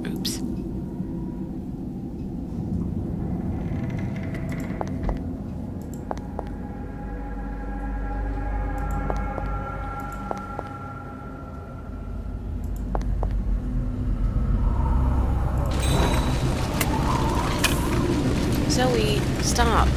Oops. Zoe, stop.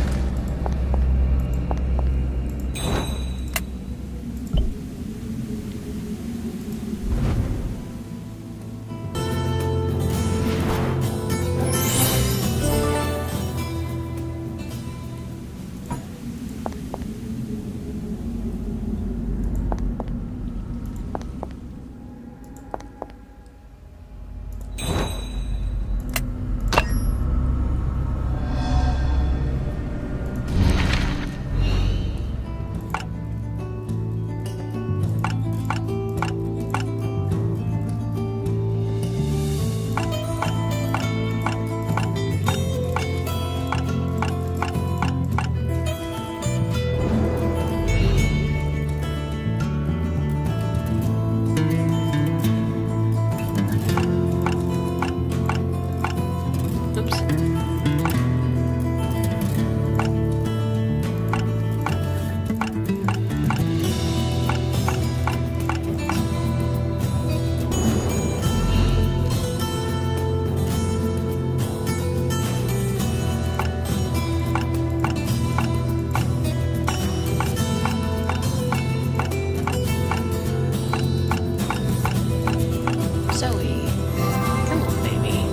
Zoe, come on, baby.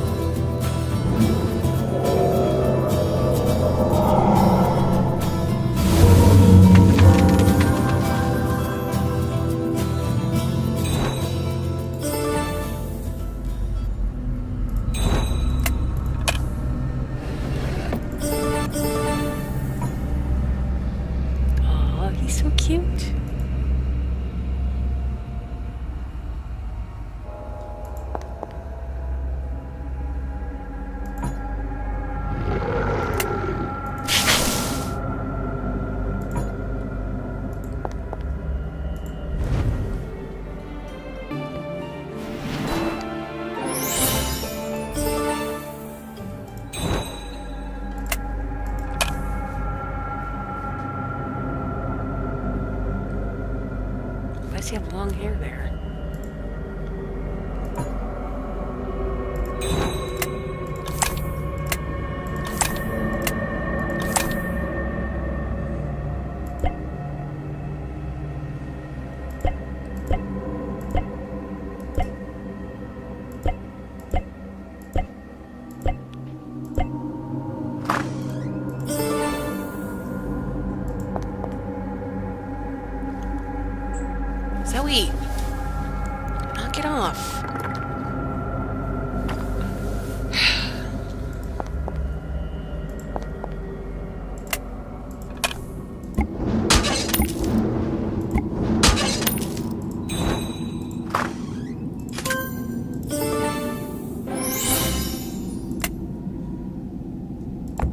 Aw, he's so cute. Why does he have long hair there? Zoe! Knock it off.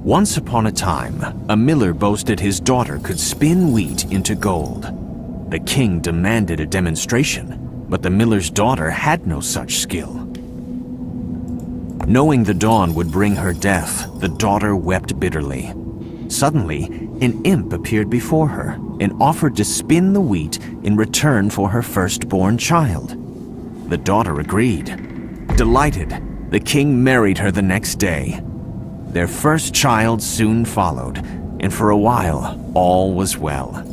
Once upon a time, a miller boasted his daughter could spin wheat into gold. The king demanded a demonstration, but the miller's daughter had no such skill. Knowing the dawn would bring her death, the daughter wept bitterly. Suddenly, an imp appeared before her and offered to spin the wheat in return for her firstborn child. The daughter agreed. Delighted, the king married her the next day. Their first child soon followed, and for a while, all was well.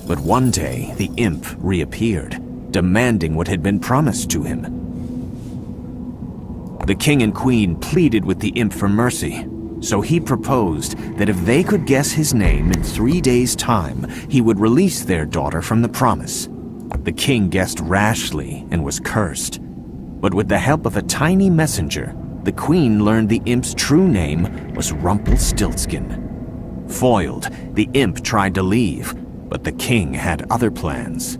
But one day, the imp reappeared, demanding what had been promised to him. The king and queen pleaded with the imp for mercy, so he proposed that if they could guess his name in 3 days' time, he would release their daughter from the promise. The king guessed rashly and was cursed. But with the help of a tiny messenger, the queen learned the imp's true name was Rumpelstiltskin. Foiled, the imp tried to leave, but the king had other plans.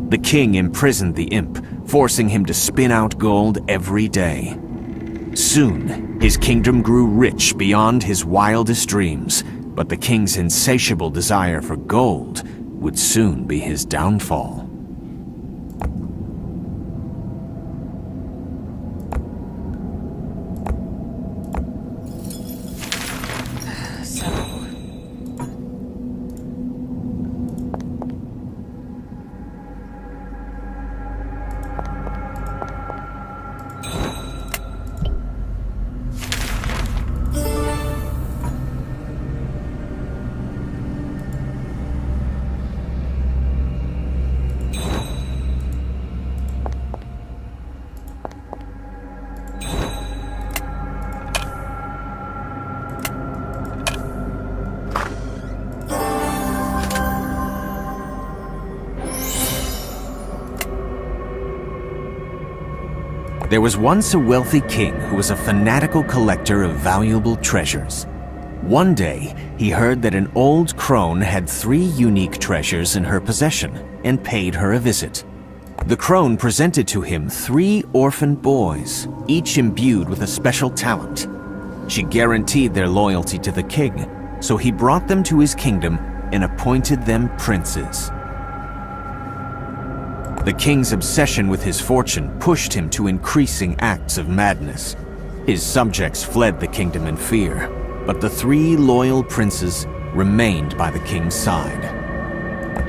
The king imprisoned the imp, forcing him to spin out gold every day. Soon, his kingdom grew rich beyond his wildest dreams, But the king's insatiable desire for gold would soon be his downfall. So, There was once a wealthy king who was a fanatical collector of valuable treasures. One day, he heard that an old crone had 3 unique treasures in her possession and paid her a visit. The crone presented to him 3 orphan boys, each imbued with a special talent. She guaranteed their loyalty to the king, so he brought them to his kingdom and appointed them princes. The king's obsession with his fortune pushed him to increasing acts of madness. His subjects fled the kingdom in fear, but the 3 loyal princes remained by the king's side.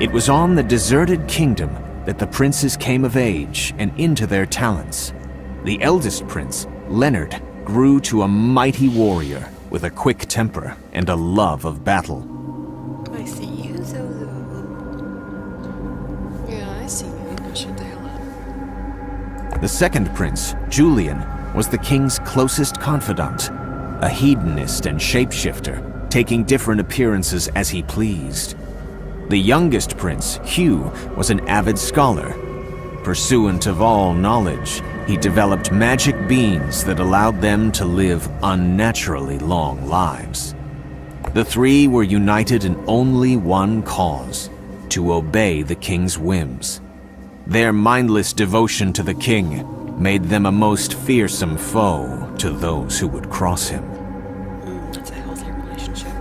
It was on the deserted kingdom that the princes came of age and into their talents. The eldest prince, Leonard, grew to a mighty warrior with a quick temper and a love of battle. I see you, Zozo. Yeah, I see you. Shut the hell up. The second prince, Julian, was the king's closest confidant, a hedonist and shapeshifter, taking different appearances as he pleased. The youngest prince, Hugh, was an avid scholar. Pursuant of all knowledge, he developed magic beings that allowed them to live unnaturally long lives. The 3 were united in only one cause: to obey the king's whims. Their mindless devotion to the king made them a most fearsome foe to those who would cross him. That's a healthy relationship.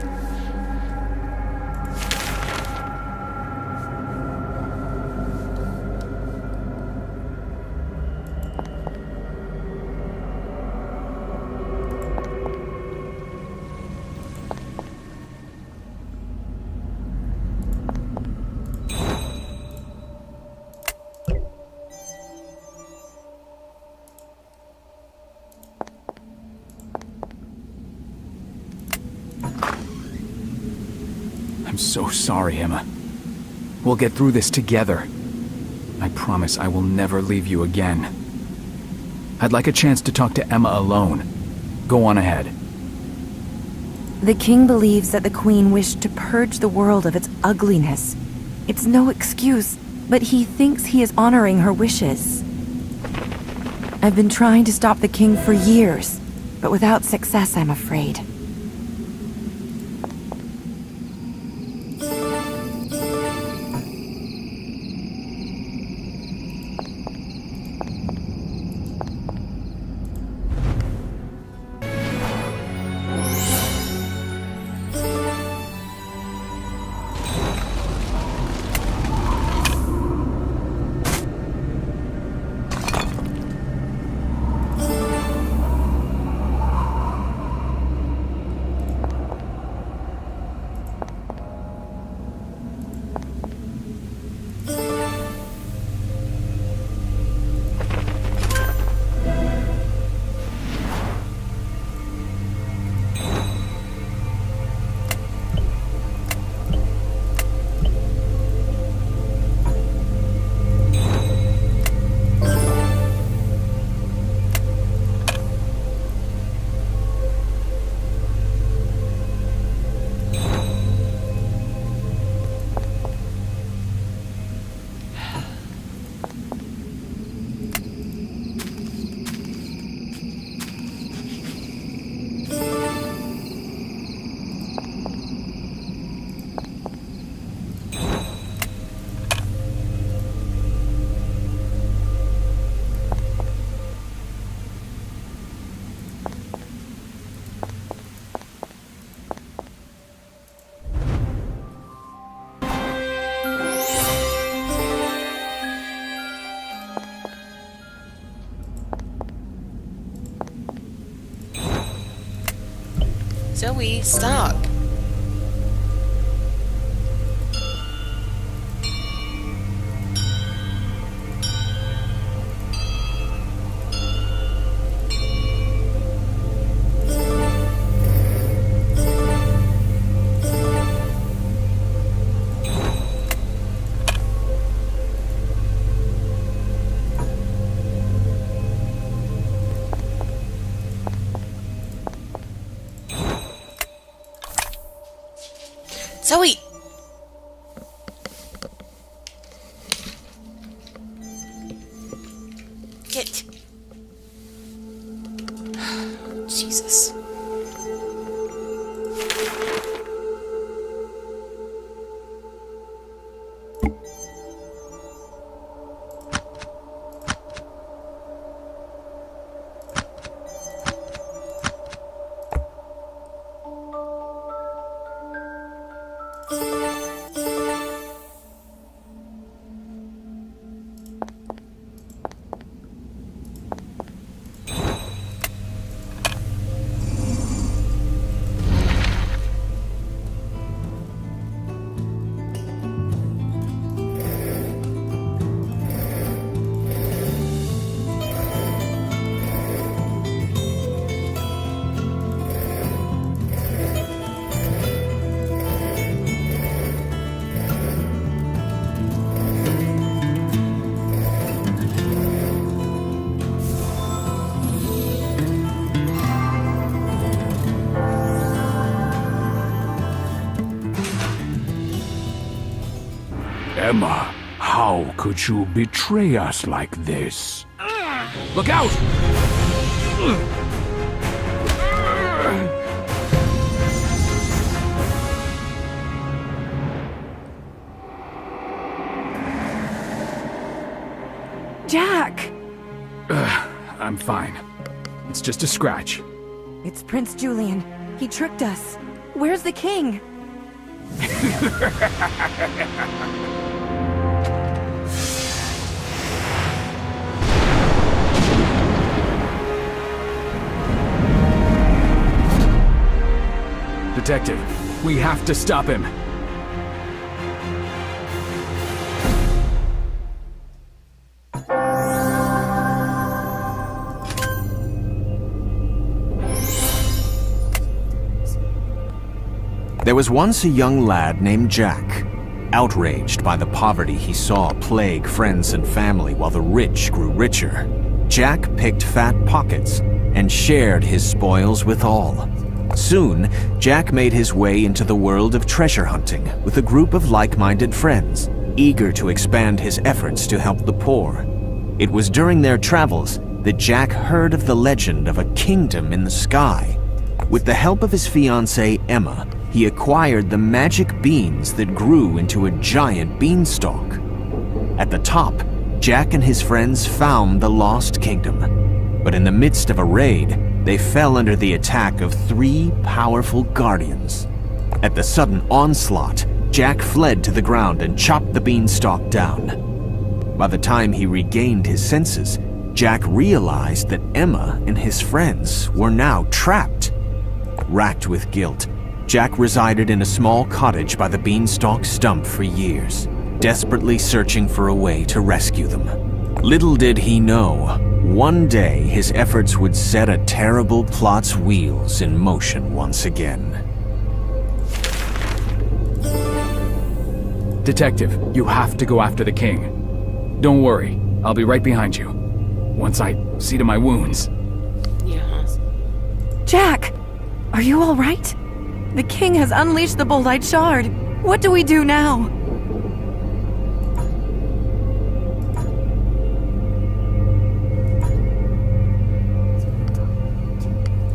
I'm so sorry, Emma. We'll get through this together. I promise I will never leave you again. I'd like a chance to talk to Emma alone. Go on ahead. The king believes that the queen wished to purge the world of its ugliness. It's no excuse, but he thinks he is honoring her wishes. I've been trying to stop the king for years, but without success, I'm afraid. Zoe, stop. Zoe! Get. Jesus. Emma, how could you betray us like this? Look out! Jack! I'm fine. It's just a scratch. It's Prince Julian. He tricked us. Where's the king? Detective, we have to stop him. There was once a young lad named Jack. Outraged by the poverty he saw plague friends and family while the rich grew richer, Jack picked fat pockets and shared his spoils with all. Soon, Jack made his way into the world of treasure hunting with a group of like-minded friends, eager to expand his efforts to help the poor. It was during their travels that Jack heard of the legend of a kingdom in the sky. With the help of his fiancée, Emma, he acquired the magic beans that grew into a giant beanstalk. At the top, Jack and his friends found the Lost Kingdom. But in the midst of a raid, they fell under the attack of 3 powerful guardians. At the sudden onslaught, Jack fled to the ground and chopped the beanstalk down. By the time he regained his senses, Jack realized that Emma and his friends were now trapped. Racked with guilt, Jack resided in a small cottage by the beanstalk stump for years, desperately searching for a way to rescue them. Little did he know, one day his efforts would set a terrible plot's wheels in motion once again. Detective, you have to go after the king. Don't worry, I'll be right behind you. Once I see to my wounds. Yeah. Jack! Are you all right? The king has unleashed the Bolide Shard. What do we do now?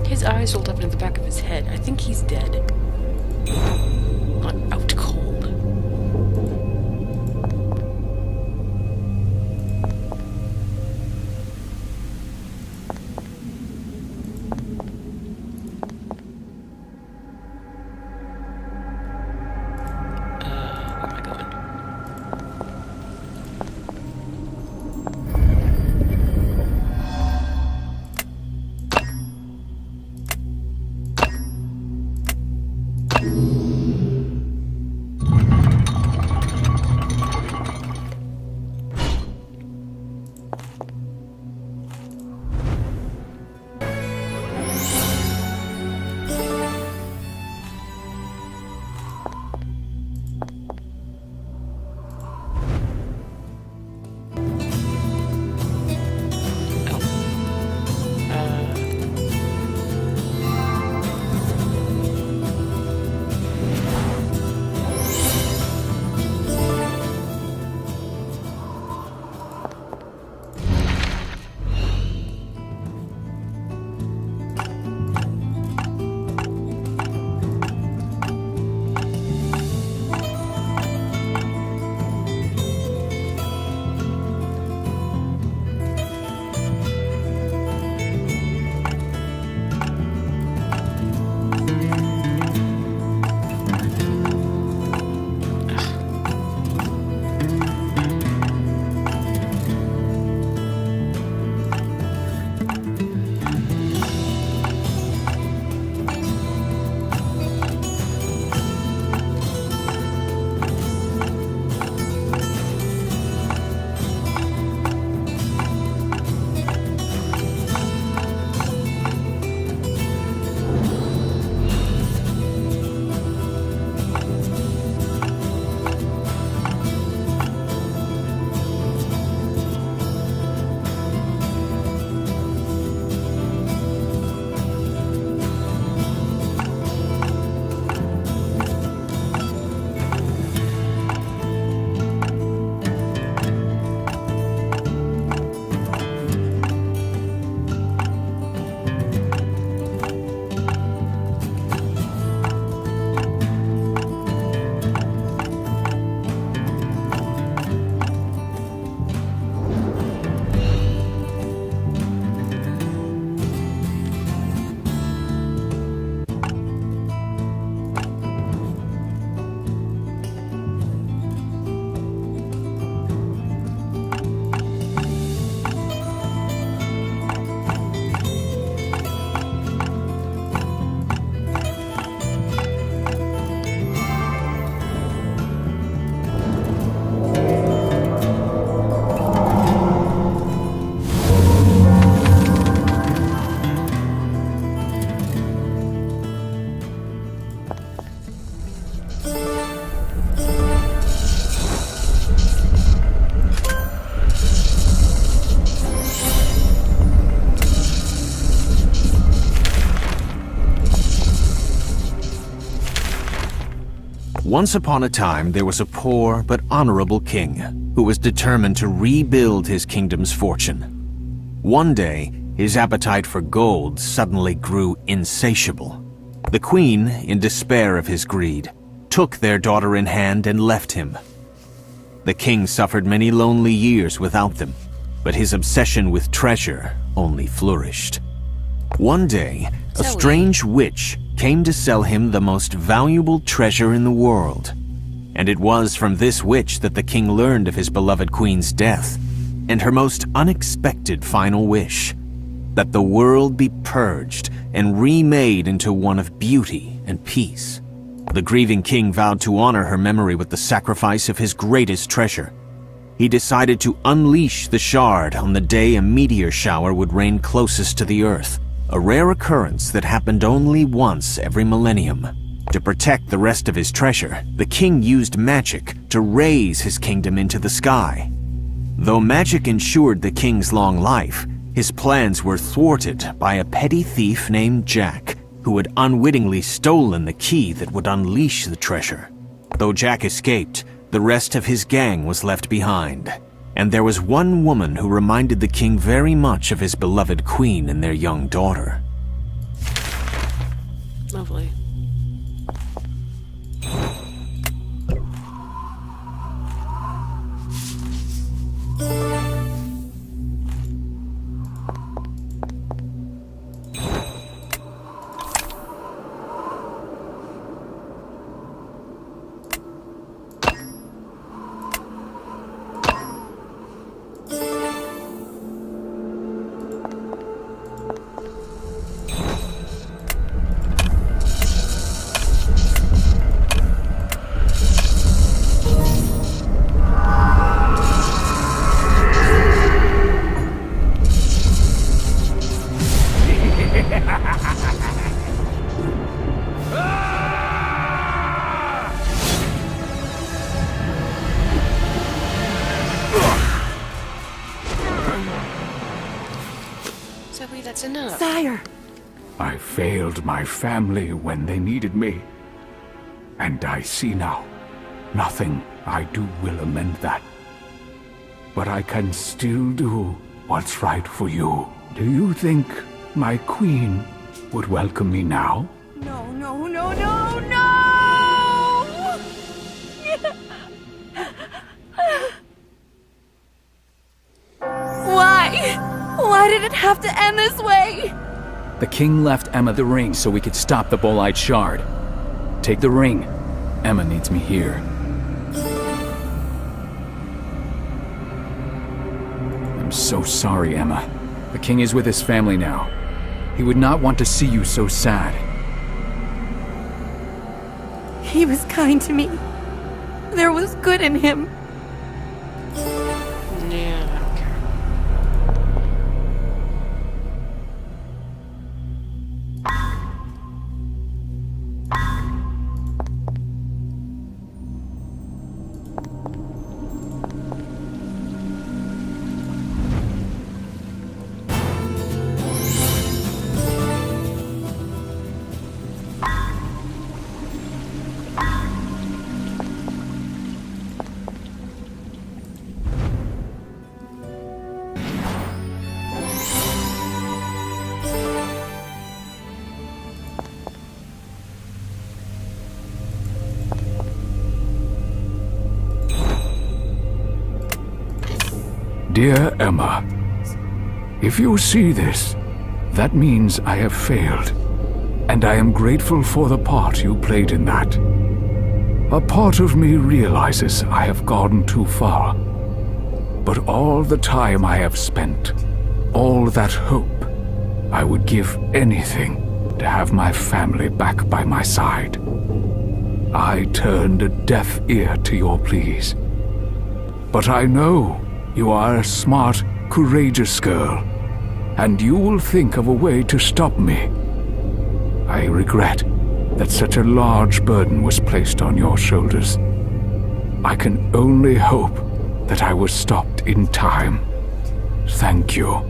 His eyes rolled up into the back of his head. I think he's dead. Not out cold. Where am I going? Once upon a time, there was a poor but honorable king who was determined to rebuild his kingdom's fortune. One day, his appetite for gold suddenly grew insatiable. The queen, in despair of his greed, took their daughter in hand and left him. The king suffered many lonely years without them, but his obsession with treasure only flourished. One day, a Zoe. strange witch came to sell him the most valuable treasure in the world. And it was from this witch that the king learned of his beloved queen's death, and her most unexpected final wish, that the world be purged and remade into one of beauty and peace. The grieving king vowed to honor her memory with the sacrifice of his greatest treasure. He decided to unleash the shard on the day a meteor shower would rain closest to the Earth, a rare occurrence that happened only once every millennium. To protect the rest of his treasure, the king used magic to raise his kingdom into the sky. Though magic ensured the king's long life, his plans were thwarted by a petty thief named Jack, who had unwittingly stolen the key that would unleash the treasure. Though Jack escaped, the rest of his gang was left behind, and there was one woman who reminded the king very much of his beloved queen and their young daughter. Lovely. Zoe, that's enough. Sire! I failed my family when they needed me. And I see now, nothing I do will amend that. But I can still do what's right for you. Do you think my queen would welcome me now? No, no, no, no, no! Why? Why did it have to end this way? The king left Emma the ring so we could stop the Bolide shard. Take the ring. Emma needs me here. I'm so sorry, Emma. The king is with his family now. He would not want to see you so sad. He was kind to me. There was good in him. Yeah, I don't care. Dear Emma, if you see this, that means I have failed, and I am grateful for the part you played in that. A part of me realizes I have gone too far, but all the time I have spent, all that hope, I would give anything to have my family back by my side. I turned a deaf ear to your pleas, but I know you are a smart, courageous girl, and you will think of a way to stop me. I regret that such a large burden was placed on your shoulders. I can only hope that I was stopped in time. Thank you.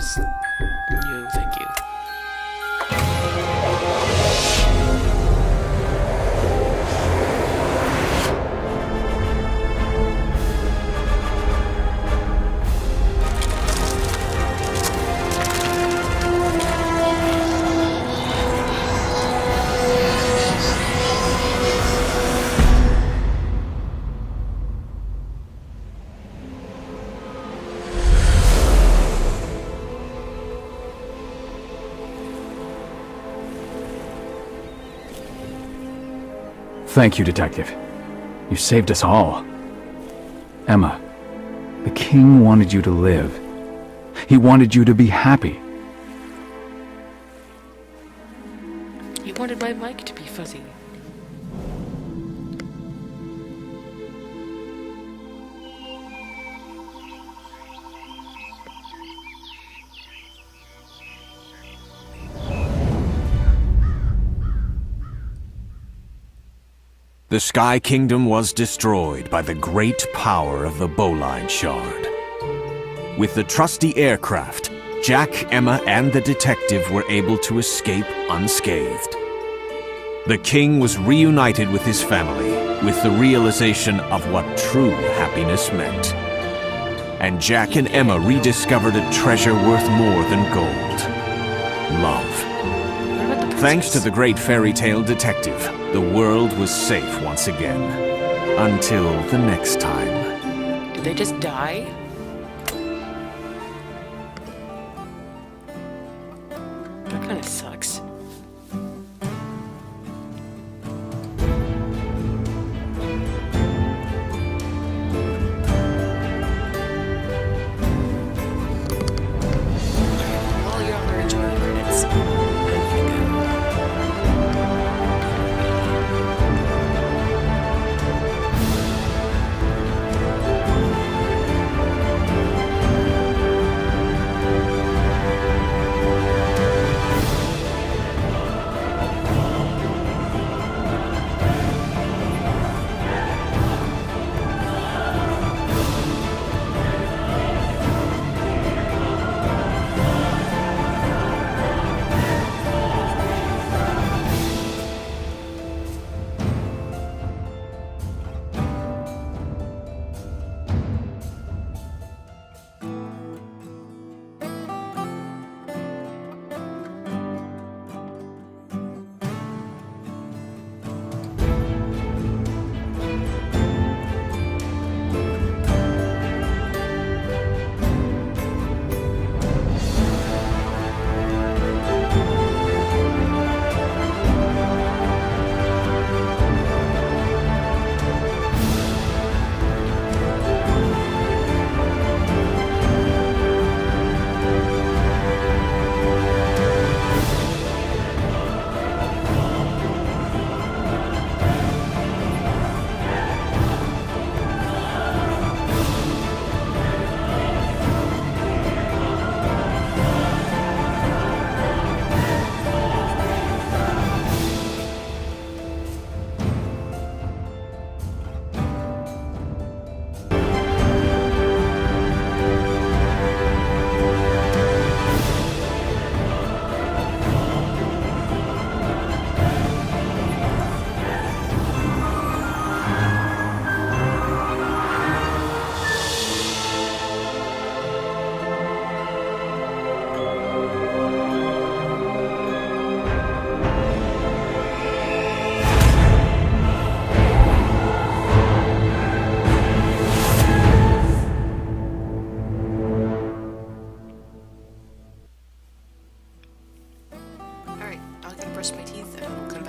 those. No, thank you. Thank you, Detective. You saved us all. Emma, the king wanted you to live. He wanted you to be happy. He wanted my mic to be fuzzy. The Sky Kingdom was destroyed by the great power of the Bowline Shard. With the trusty aircraft, Jack, Emma, and the detective were able to escape unscathed. The king was reunited with his family, with the realization of what true happiness meant. And Jack and Emma rediscovered a treasure worth more than gold: love. What about the princess? Thanks to the great fairy tale detective, the world was safe once again. Until the next time. Did they just die? That kind of sucks. While you're out there enjoying the credits, I'm gonna go. Alright, I'll go brush my teeth and I'll come